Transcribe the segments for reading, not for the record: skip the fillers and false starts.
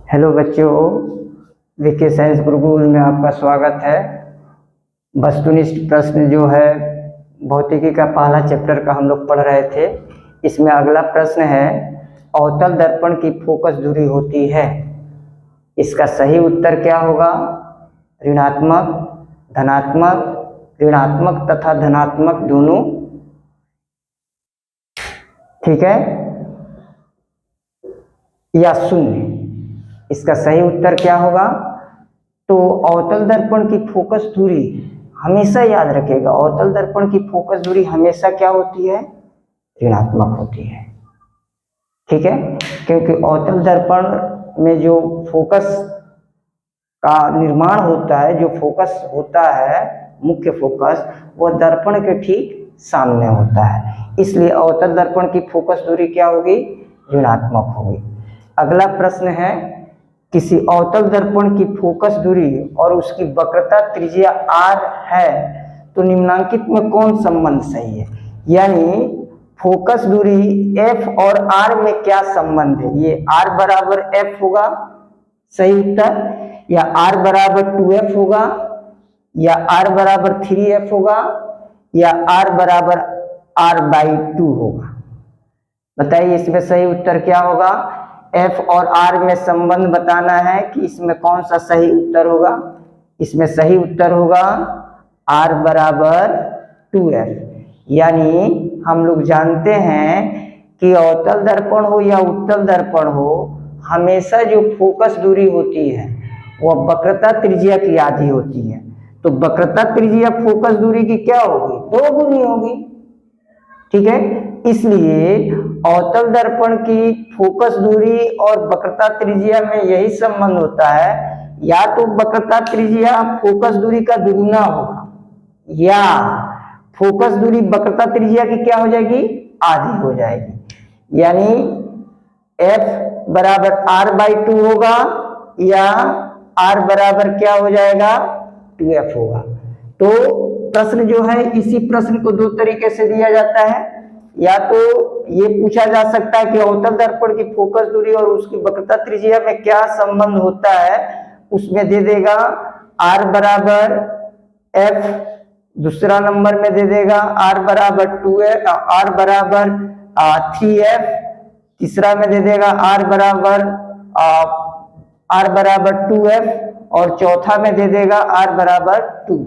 Hello बच्चों, विके science Gurukul में आपका स्वागत है। वस्तुनिष्ठ प्रश्न जो है भौतिकी का पहला चैप्टर का हम लोग पढ़ रहे थे। इसमें अगला प्रश्न है, अवतल दर्पण की फोकस दूरी होती है। इसका सही उत्तर क्या होगा? ऋणात्मक, धनात्मक, ऋणात्मक तथा धनात्मक दोनों। ठीक है, या शून्य। इसका सही उत्तर क्या होगा? तो अवतल दर्पण की फोकस दूरी, हमेशा याद रखिएगा, अवतल दर्पण की फोकस दूरी हमेशा क्या होती है? ऋणात्मक होती है। ठीक है, क्योंकि अवतल दर्पण में जो फोकस का निर्माण होता है, जो फोकस होता है, मुख्य फोकस, वह दर्पण के ठीक सामने होता है। इसलिए अवतल दर्पण की फोकस दूरी क्या होगी? ऋणात्मक होगी। अगला प्रश्न है, किसी अवतल दर्पण की फोकस दूरी और उसकी वक्रता त्रिज्या r है तो निम्नांकित में कौन संबंध सही है? यानी फोकस दूरी f और r में क्या संबंध है? ये r बराबर f होगा सही उत्तर, या r बराबर 2f होगा, या r बराबर 3f होगा, या r बराबर r/2 होगा। बताइए इसमें सही उत्तर क्या होगा? f और r में संबंध बताना है कि इसमें कौन सा सही उत्तर होगा। इसमें सही उत्तर होगा r बराबर 2f। यानी हम लोग जानते हैं कि अवतल दर्पण हो या उत्तल दर्पण हो, हमेशा जो फोकस दूरी होती है वह वक्रता त्रिज्या की आधी होती है। तो वक्रता त्रिज्या फोकस दूरी की क्या होगी? 2 गुनी होगी। ठीक है, इसलिए अवतल दर्पण की फोकस दूरी और वक्रता त्रिज्या में यही संबंध होता है, या तो वक्रता त्रिज्या फोकस दूरी का दुगुना होगा, या फोकस दूरी वक्रता त्रिज्या की क्या हो जाएगी? आधी हो जाएगी। यानी f बराबर r/2 होगा, या r बराबर क्या हो जाएगा? 2f होगा। तो प्रश्न जो है, इसी प्रश्न को 2 तरीके से दिया जाता है। या तो ये पूछा जा सकता है कि अवतल दर्पण की फोकस दूरी और उसकी वक्रता त्रिज्या में क्या संबंध होता है, उसमें दे देगा r बराबर f, दूसरा नंबर में दे देगा r बराबर 2f, r बराबर 3f, तीसरा में दे देगा r बराबर 2f, और चौथा में दे देगा r बराबर 2।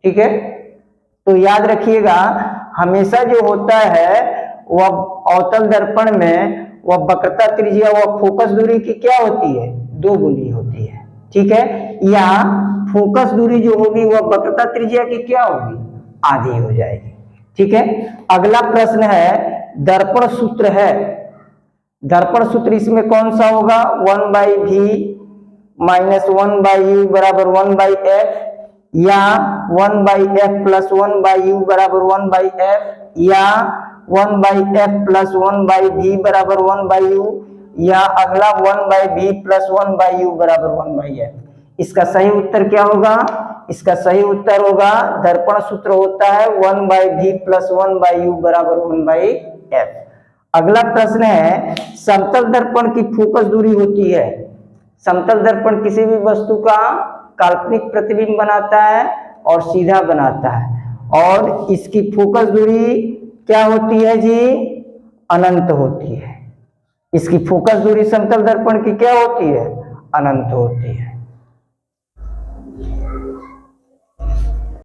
ठीक है, तो याद रखिएगा, हमेशा जो होता है वह अवतल दर्पण में वह वक्रता त्रिज्या वह फोकस दूरी की क्या होती है? 2 गुनी होती है। ठीक है, या फोकस दूरी जो होगी वह वक्रता त्रिज्या की क्या होगी? आधी हो जाएगी। ठीक है, अगला प्रश्न है, दर्पण सूत्र है। दर्पण सूत्र इसमें कौन सा होगा? 1/v माइनस 1/u बराबर 1/f, या 1/f प्लस 1/u बराबर 1/f, या 1/f प्लस 1/v बराबर 1/u, या अगला 1/v प्लस 1/u बराबर 1/f। इसका सही उत्तर क्या होगा? इसका सही उत्तर होगा, दर्पण सूत्र होता है 1/v प्लस 1/u बराबर 1/f। अगला प्रश्न है, समतल दर्पण की फोकस दूरी होती है। समतल दर्पण किसी भी वस्तु का काल्पनिक प्रतिबिंब बनाता है और सीधा बनाता है, और इसकी फोकस दूरी क्या होती है जी? अनंत होती है। इसकी फोकस दूरी समतल दर्पण की क्या होती है? अनंत होती है।